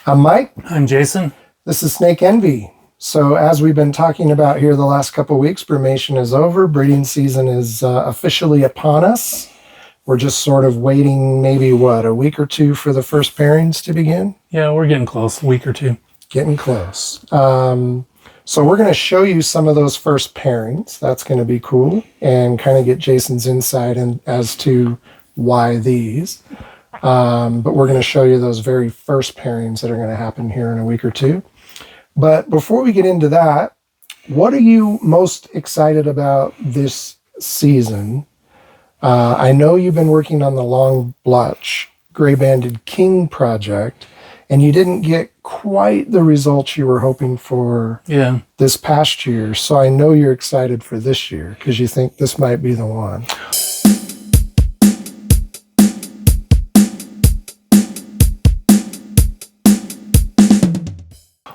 I'm Mike. I'm Jason. This is Snake Envy. So as we've been talking about here the last couple of weeks, brumation is over. Breeding season is officially upon us. We're just sort of waiting maybe, a week or two for the first pairings to begin? Yeah, we're getting close, a week or two. Getting close. So we're going to show you some of those first pairings. That's going to be cool and kind of get Jason's insight as to why these. But we're going to show you those very first pairings that are going to happen here in a week or two. But before we get into that, what are you most excited about this season? I know you've been working on the long blotch gray-banded king project, and you didn't get quite the results you were hoping for this past year. So I know you're excited for this year because you think this might be the one.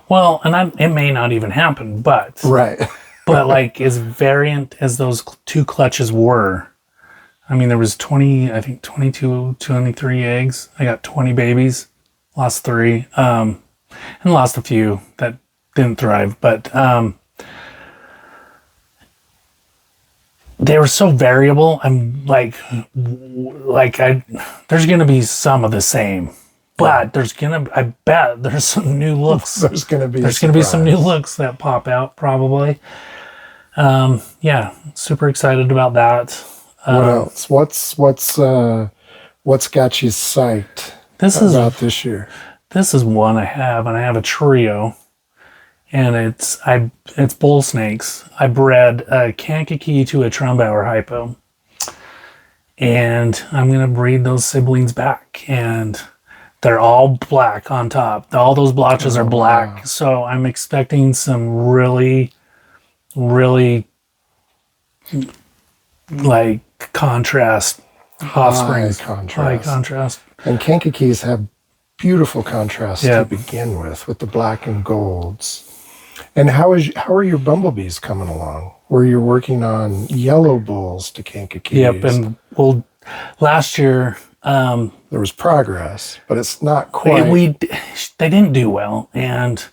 Well, and it may not even happen, but Right. but like as variant as those two clutches were, I mean, there was 22, 23 eggs. I got 20 babies, lost 3, and lost a few that didn't thrive. But they were so variable. I'm there's going to be some of the same. But I bet there's some new looks. There's going to be some new looks that pop out probably. Super excited about that. What else? What's got you psyched about this year? This is one I have, and I have a trio, and it's bull snakes. I bred a Kankakee to a Trumbauer hypo, and I'm gonna breed those siblings back, and they're all black on top. All those blotches are black. Wow. So I'm expecting some really, really like contrast offspring. High contrast. And Kankakees have beautiful contrast to begin with the black and golds. And how are your bumblebees coming along? Where you're working on yellow bulls to Kankakees? Yep, and last year there was progress, but it's not quite. They didn't do well, and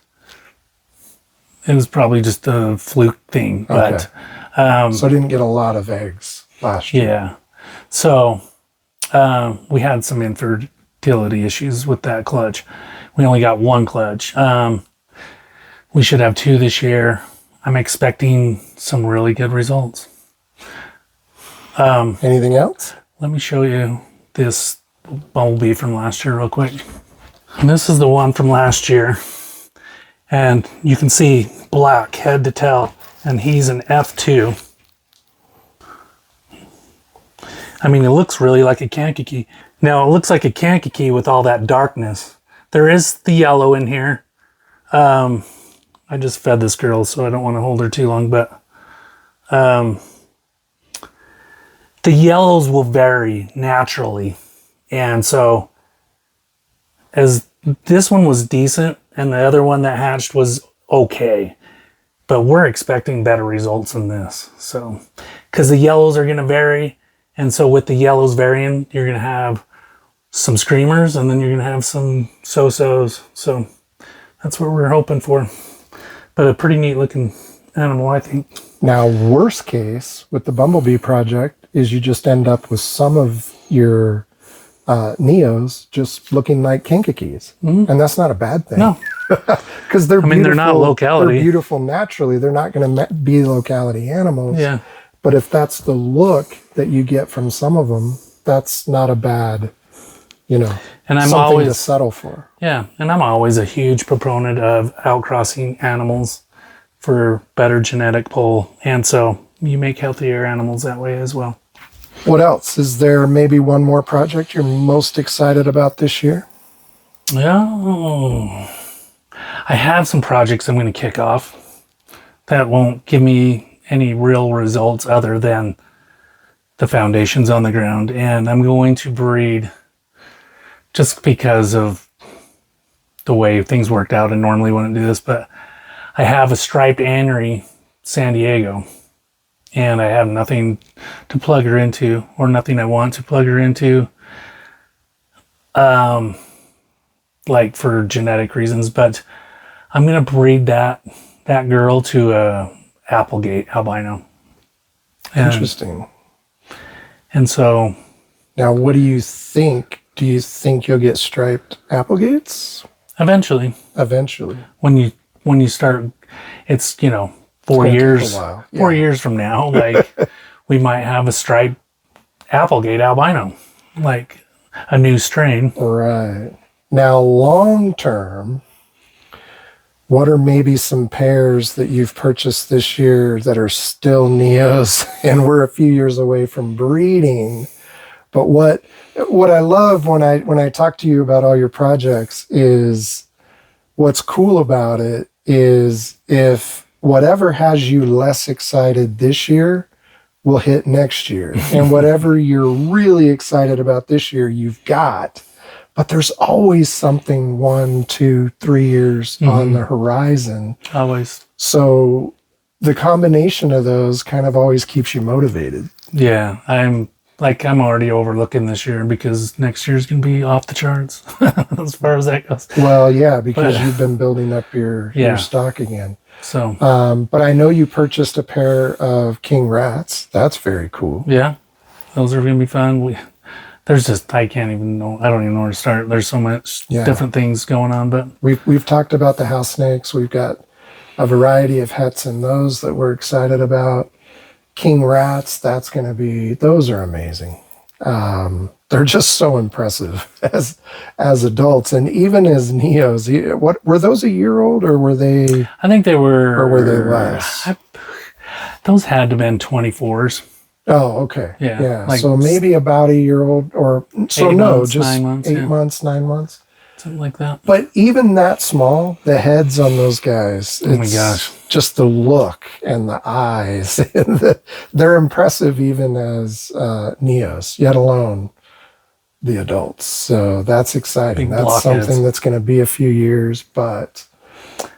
it was probably just a fluke thing. But so I didn't get a lot of eggs last year. Yeah, so we had some infertility issues with that clutch. We only got 1 clutch. We should have 2 this year. I'm expecting some really good results. Anything else? Let me show you this bumblebee from last year real quick. And this is the one from last year. And you can see black head to tail. And he's an F2. I mean, it looks really like a Kankakee. Now, it looks like a Kankakee with all that darkness. There is the yellow in here. I just fed this girl, so I don't want to hold her too long. But the yellows will vary naturally. And so as this one was decent and the other one that hatched was okay, but we're expecting better results than this. So, because the yellows are going to vary. And so with the yellows varying, you're going to have some screamers and then you're going to have some so-sos. So that's what we're hoping for. But a pretty neat looking animal, I think. Now, worst case with the bumblebee project is you just end up with some of your neos just looking like Kankakees. Mm-hmm. And that's not a bad thing. No. Because they're beautiful. They're not locality. They're beautiful naturally. They're not going to be locality animals. Yeah. But if that's the look that you get from some of them, that's not a bad, and I'm something always to settle for. Yeah. And I'm always a huge proponent of outcrossing animals for better genetic pull. And so you make healthier animals that way as well. What else? Is there maybe one more project you're most excited about this year? Yeah. I have some projects I'm going to kick off that won't give me any real results other than the foundations on the ground. And I'm going to breed just because of the way things worked out. And normally wouldn't do this, but I have a striped anery San Diego, and I have nothing to plug her into, or nothing I want to plug her into. like for genetic reasons, but I'm gonna breed that girl to a Applegate albino. Interesting. And so, now, what do you think? Do you think you'll get striped Applegates eventually, when you start, it's 4 years, take a while. 4 years from now, like we might have a striped Applegate albino, like a new strain. Right. Now, long term, what are maybe some pairs that you've purchased this year that are still Neos and we're a few years away from breeding? But what I love when I talk to you about all your projects is what's cool about it is if whatever has you less excited this year will hit next year. And whatever you're really excited about this year, you've got. But there's always something 1, 2, 3 years on the horizon. Always. So the combination of those kind of always keeps you motivated. Yeah, I'm already overlooking this year because next year's going to be off the charts as far as that goes. Well, yeah, because you've been building up your stock again. So, but I know you purchased a pair of king rats. That's very cool. Yeah, those are going to be fun. There's just, I don't even know where to start. There's so much different things going on, but we've talked about the house snakes. We've got a variety of hets in those that we're excited about. King rats, those are amazing. They're just so impressive as adults, and even as Neos. What were those, a year old, or were they? I think they were, or were they less? Those had to have been 24s. Oh, okay. Yeah. Like so maybe about a year old, or so 8 no, months, just 9 months, 8 months, 9 months. Something like that. But even that small, the heads on those guys, oh my gosh, just the look and the eyes, they're impressive even as Neos, yet alone the adults. So that's exciting. Big that's something blockheads. that's going to be a few years, but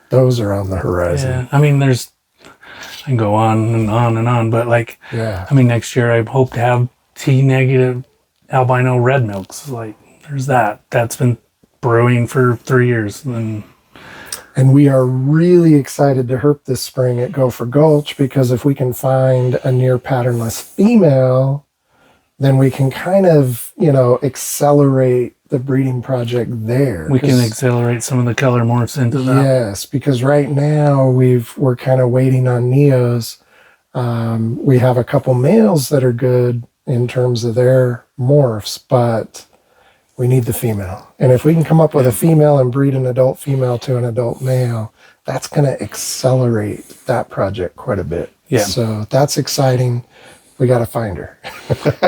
those are on the horizon. Yeah, I mean, I can go on and on and on, but next year I hope to have T negative albino red milks. Like, there's that's been brewing for 3 years. And we are really excited to herp this spring at Gopher Gulch, because if we can find a near patternless female, then we can kind of, accelerate the breeding project there. We can accelerate some of the color morphs into that. Yes, because right now we're kind of waiting on Neos. We have a couple males that are good in terms of their morphs, but we need the female. And if we can come up with a female and breed an adult female to an adult male, that's going to accelerate that project quite a bit. Yeah. So that's exciting. We got to find her.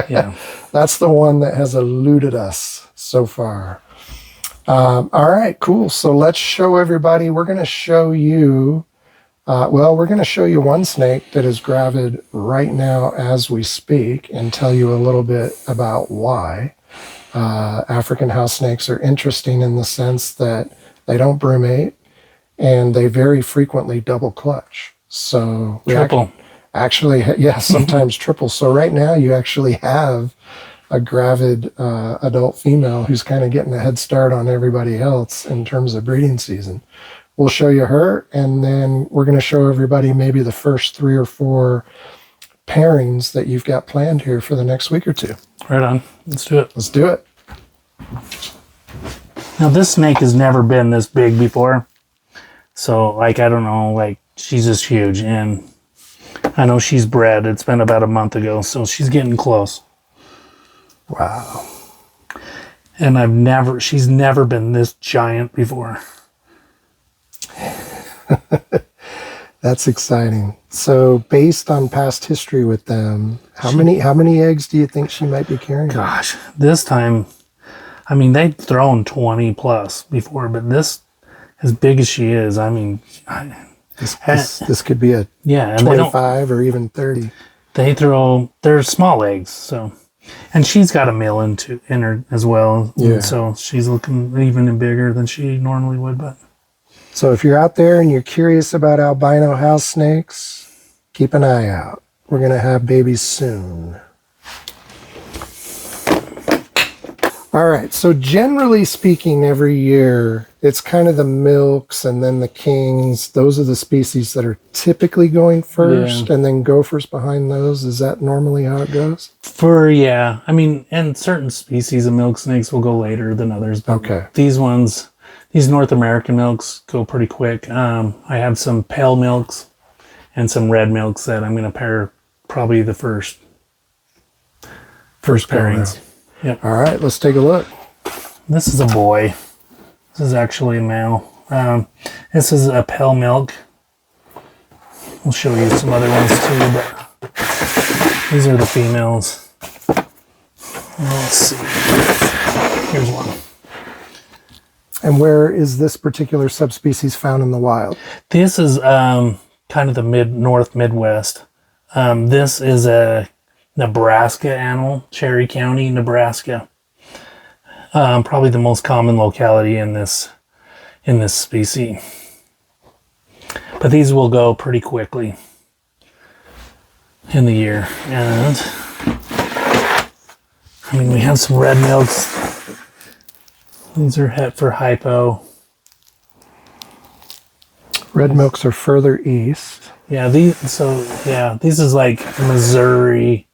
Yeah. That's the one that has eluded us so far. All right, cool. So let's show everybody. We're going to show you, we're going to show you one snake that is gravid right now as we speak, and tell you a little bit about why. African house snakes are interesting in the sense that they don't brumate, and they very frequently double clutch. So triple. Actually, sometimes triple. So right now you actually have a gravid adult female who's kind of getting a head start on everybody else in terms of breeding season. We'll show you her, and then we're going to show everybody maybe the first 3 or 4 pairings that you've got planned here for the next week or two. Right on. Let's do it. Let's do it. Now, this snake has never been this big before. So, I don't know, she's just huge. And I know she's bred. It's been about a month ago, so she's getting close. Wow. And she's never been this giant before. That's exciting. So based on past history with them, how many eggs do you think she might be carrying? Gosh, this time, they've thrown 20 plus before, but this, as big as she is, this could be a 25 or even 30. They're small eggs, so, and she's got a male in her as well. Yeah. So she's looking even bigger than she normally would, but. So if you're out there and you're curious about albino house snakes, keep an eye out. We're going to have babies soon. All right. So generally speaking, every year it's kind of the milks and then the kings. Those are the species that are typically going first, and then gophers behind those. Is that normally how it goes? Yeah. I mean, and certain species of milk snakes will go later than others. But Okay. these North American milks go pretty quick. I have some pale milks and some red milks that I'm going to pair probably the first pairings. Yep. All right. Let's take a look. This is a boy. This is actually a male. This is a pale milk. We'll show you some other ones too, but these are the females. Let's see. Here's one. And where is this particular subspecies found in the wild? This is kind of the north Midwest. This is a Nebraska animal, Cherry County, Nebraska. Probably the most common locality in this species. But these will go pretty quickly in the year. And I mean, we have some red milks. These are het for hypo. Red milks are further east. Yeah, these is like Missouri,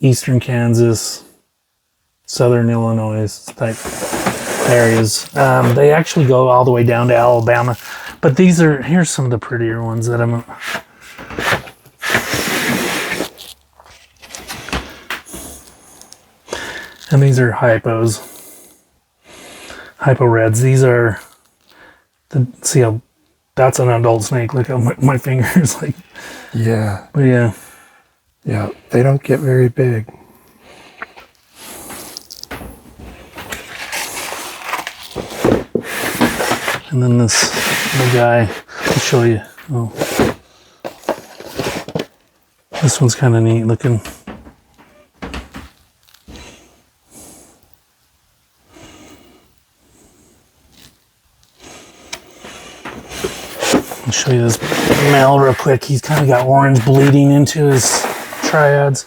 eastern Kansas, southern Illinois type areas. They actually go all the way down to Alabama, but here's some of the prettier ones that I'm. And these are hypo reds. These are see how that's an adult snake. Look how my fingers like. Yeah. But yeah. Yeah, they don't get very big. And then this little guy, I'll show you. Oh. This one's kind of neat looking. I'll show you this male real quick. He's kind of got orange bleeding into his triads.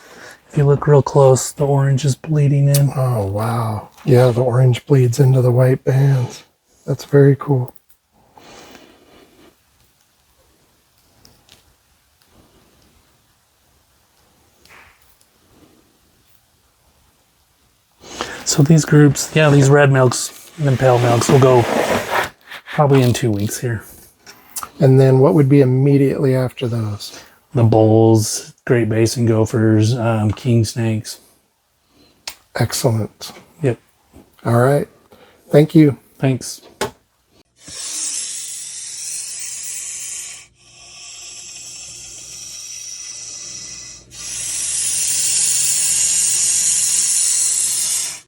If you look real close, the orange is bleeding in. Oh, wow. Yeah, the orange bleeds into the white bands. That's very cool. So these groups, these red milks and pale milks will go probably in 2 weeks here. And then what would be immediately after those? The bulls, Great Basin gophers, king snakes. Excellent. Yep. All right. Thank you. Thanks.